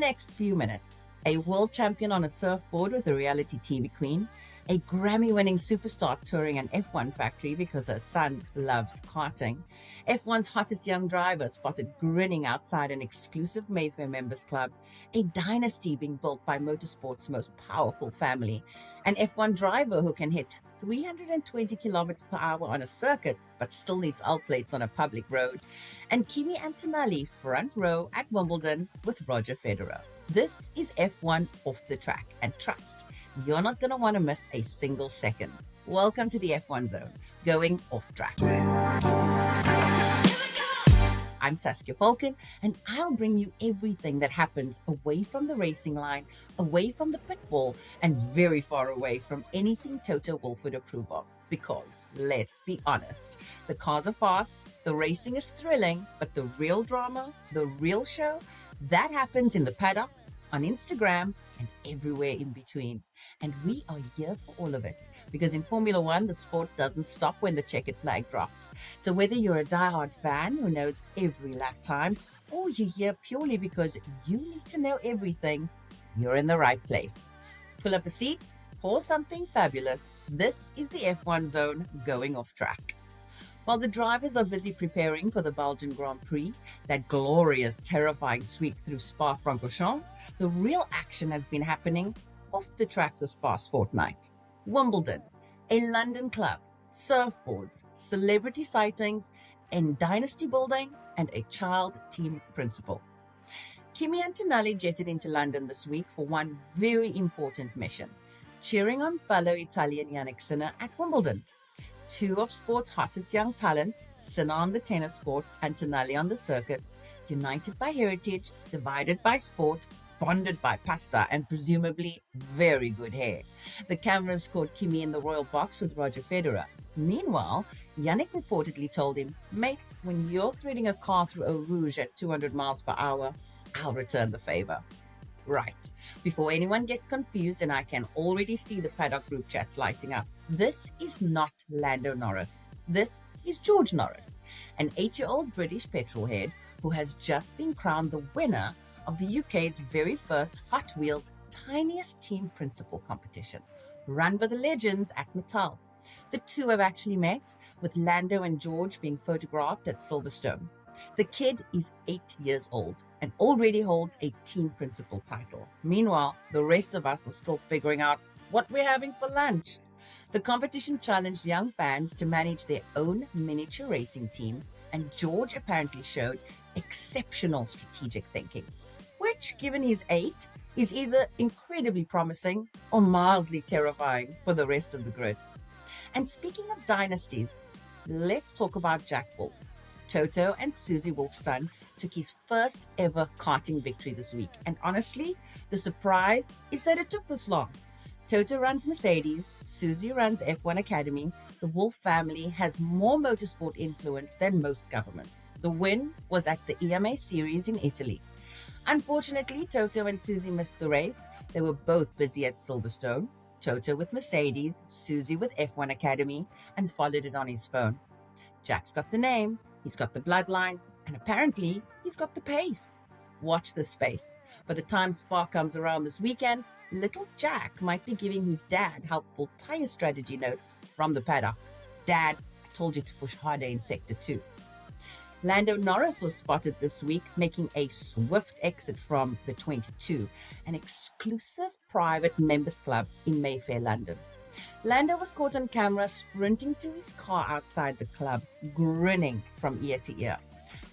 next few minutes, a world champion on a surfboard with a reality TV queen, a Grammy-winning superstar touring an F1 factory because her son loves karting, F1's hottest young driver spotted grinning outside an exclusive Mayfair members club, a dynasty being built by motorsport's most powerful family, an F1 driver who can hit 320 kilometers per hour on a circuit but still needs outplates on a public road, and Kimi Antonelli front row at Wimbledon with Roger Federer. This is F1 Off the Track, and trust, you're not going to want to miss a single second. Welcome to the F1 Zone, going off track. I'm Saskia Falken, and I'll bring you everything that happens away from the racing line, away from the pit wall, and very far away from anything Toto Wolff would approve of. Because, let's be honest, the cars are fast, the racing is thrilling, but the real drama, the real show, that happens in the paddock, on Instagram, and everywhere in between. And we are here for all of it, because in Formula One, the sport doesn't stop when the checkered flag drops. So whether you're a diehard fan who knows every lap time, or you're here purely because you need to know everything, you're in the right place. Pull up a seat, pour something fabulous. This is the F1 Zone, going off track. While the drivers are busy preparing for the Belgian Grand Prix, that glorious, terrifying sweep through Spa-Francorchamps, the real action has been happening off the track this past fortnight. Wimbledon, a London club, surfboards, celebrity sightings, and dynasty building, and a child team principal. Kimi Antonelli jetted into London this week for one very important mission, cheering on fellow Italian Yannick Sinner at Wimbledon. Two of sport's hottest young talents, Sinner on the tennis court, Antonelli on the circuits, united by heritage, divided by sport, bonded by pasta, and presumably very good hair. The cameras caught Kimi in the royal box with Roger Federer. Meanwhile, Yannick reportedly told him, "Mate, when you're threading a car through Eau Rouge at 200 miles per hour, I'll return the favor." Right. Before anyone gets confused, and I can already see the paddock group chats lighting up, this is not Lando Norris. This is George Norris, an 8-year-old British petrolhead who has just been crowned the winner of the UK's very first Hot Wheels tiniest team principal competition, run by the legends at Mattel. The two have actually met, with Lando and George being photographed at Silverstone. The kid is 8 years old and already holds a team principal title. Meanwhile, the rest of us are still figuring out what we're having for lunch. The competition challenged young fans to manage their own miniature racing team, and George apparently showed exceptional strategic thinking, which, given he's 8, is either incredibly promising or mildly terrifying for the rest of the grid. And speaking of dynasties, let's talk about Jack Wolff. Toto and Susie Wolff's son took his first ever karting victory this week. And honestly, the surprise is that it took this long. Toto runs Mercedes, Susie runs F1 Academy. The Wolff family has more motorsport influence than most governments. The win was at the EMA Series in Italy. Unfortunately, Toto and Susie missed the race. They were both busy at Silverstone. Toto with Mercedes, Susie with F1 Academy, and followed it on his phone. Jack's got the name, he's got the bloodline, and apparently he's got the pace. Watch this space. By the time Spa comes around this weekend, little Jack might be giving his dad helpful tire strategy notes from the paddock. "Dad, I told you to push harder in Sector 2. Lando Norris was spotted this week making a swift exit from the 22, an exclusive private members club in Mayfair, London. Lando was caught on camera sprinting to his car outside the club, grinning from ear to ear.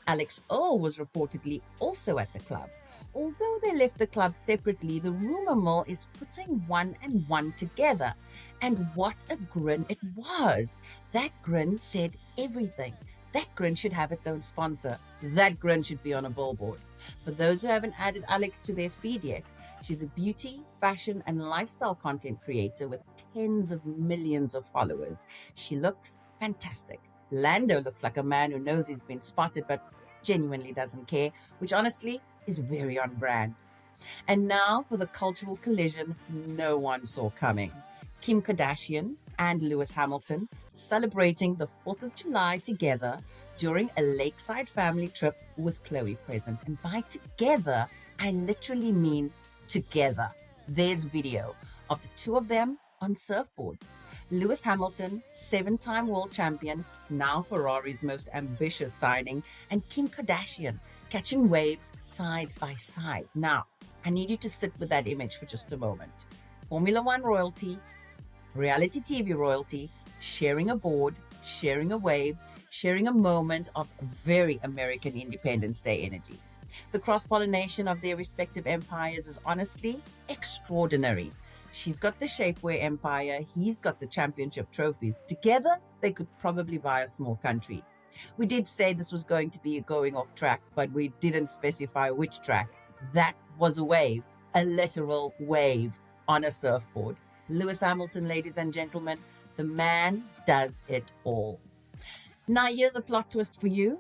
Alex Earl was reportedly also at the club. Although they left the club separately, the rumor mill is putting one and one together. And what a grin it was! That grin said everything. That grin should have its own sponsor. That grin should be on a billboard. For those who haven't added Alex to their feed yet, she's a beauty, fashion, and lifestyle content creator with tens of millions of followers. She looks fantastic. Lando looks like a man who knows he's been spotted but genuinely doesn't care, which honestly is very on brand. And now for the cultural collision no one saw coming. Kim Kardashian and Lewis Hamilton celebrating the 4th of July together during a lakeside family trip with Chloe present. And by together, I literally mean together. There's video of the two of them on surfboards. Lewis Hamilton, 7-time world champion, now Ferrari's most ambitious signing, and Kim Kardashian catching waves side by side. Now, I need you to sit with that image for just a moment. Formula One royalty, reality TV royalty, sharing a board, sharing a wave, sharing a moment of very American Independence Day energy. The cross-pollination of their respective empires is honestly extraordinary. She's got the shapewear empire, he's got the championship trophies. Together, they could probably buy a small country. We did say this was going to be going off track, but we didn't specify which track. That was a wave, a literal wave on a surfboard. Lewis Hamilton, ladies and gentlemen, the man does it all. Now here's a plot twist for you.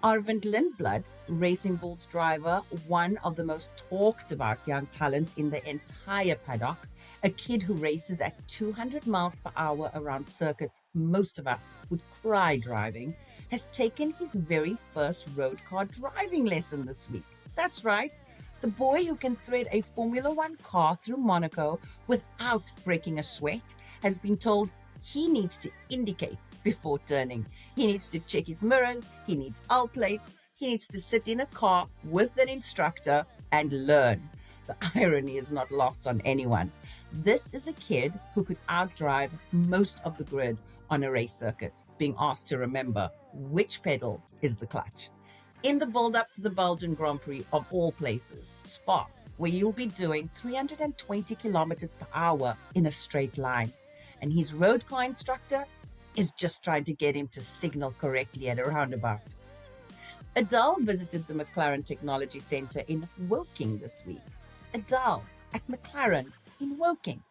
Arvind Lindblad, Racing Bull's driver, one of the most talked about young talents in the entire paddock, a kid who races at 200 miles per hour around circuits most of us would cry driving, has taken his very first road car driving lesson this week. That's right. The boy who can thread a Formula One car through Monaco without breaking a sweat has been told he needs to indicate before turning. He needs to check his mirrors, he needs owl plates, he needs to sit in a car with an instructor and learn. The irony is not lost on anyone. This is a kid who could outdrive most of the grid on a race circuit, being asked to remember which pedal is the clutch. In the build-up to the Belgian Grand Prix of all places, Spa, where you'll be doing 320 kilometers per hour in a straight line. And his road car instructor is just trying to get him to signal correctly at a roundabout. Adele visited the McLaren Technology Center in Woking this week. Adele at McLaren in Woking,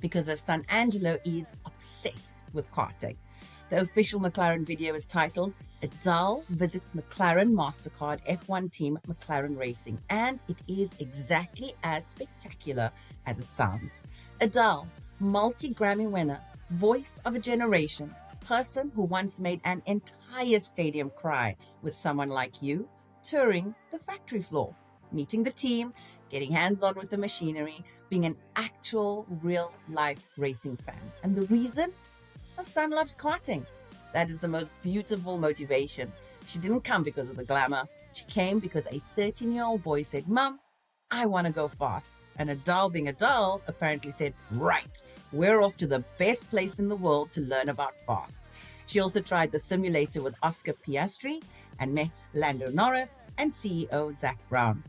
because her son Angelo is obsessed with karting. The official McLaren video is titled Adele Visits McLaren MasterCard F1 Team McLaren Racing, and it is exactly as spectacular as it sounds. Adele, multi-Grammy winner, voice of a generation, person who once made an entire stadium cry with Someone Like You, touring the factory floor, meeting the team, getting hands-on with the machinery, being an actual real-life racing fan. And the reason? Her son loves karting. That is the most beautiful motivation. She didn't come because of the glamour. She came because a 13-year-old boy said, "Mom, I want to go fast." And Adele, being Adele, apparently said, "Right, we're off to the best place in the world to learn about fast." She also tried the simulator with Oscar Piastri and met Lando Norris and CEO Zach Brown.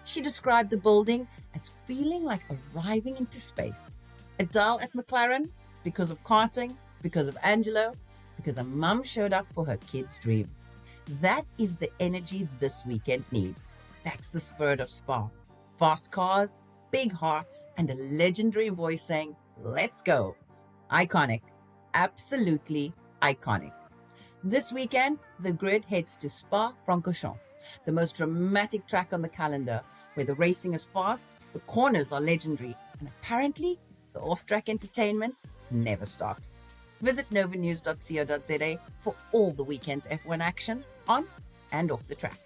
She described the building as feeling like arriving into space. Adele at McLaren because of karting, because of Angelo, because her mum showed up for her kid's dream. That is the energy this weekend needs. That's the spirit of Spa. Fast cars, big hearts, and a legendary voice saying, "Let's go." Iconic. Absolutely iconic. This weekend, the grid heads to Spa-Francorchamps, the most dramatic track on the calendar, where the racing is fast, the corners are legendary, and apparently the off-track entertainment never stops. Visit novanews.co.za for all the weekend's F1 action on and off the track.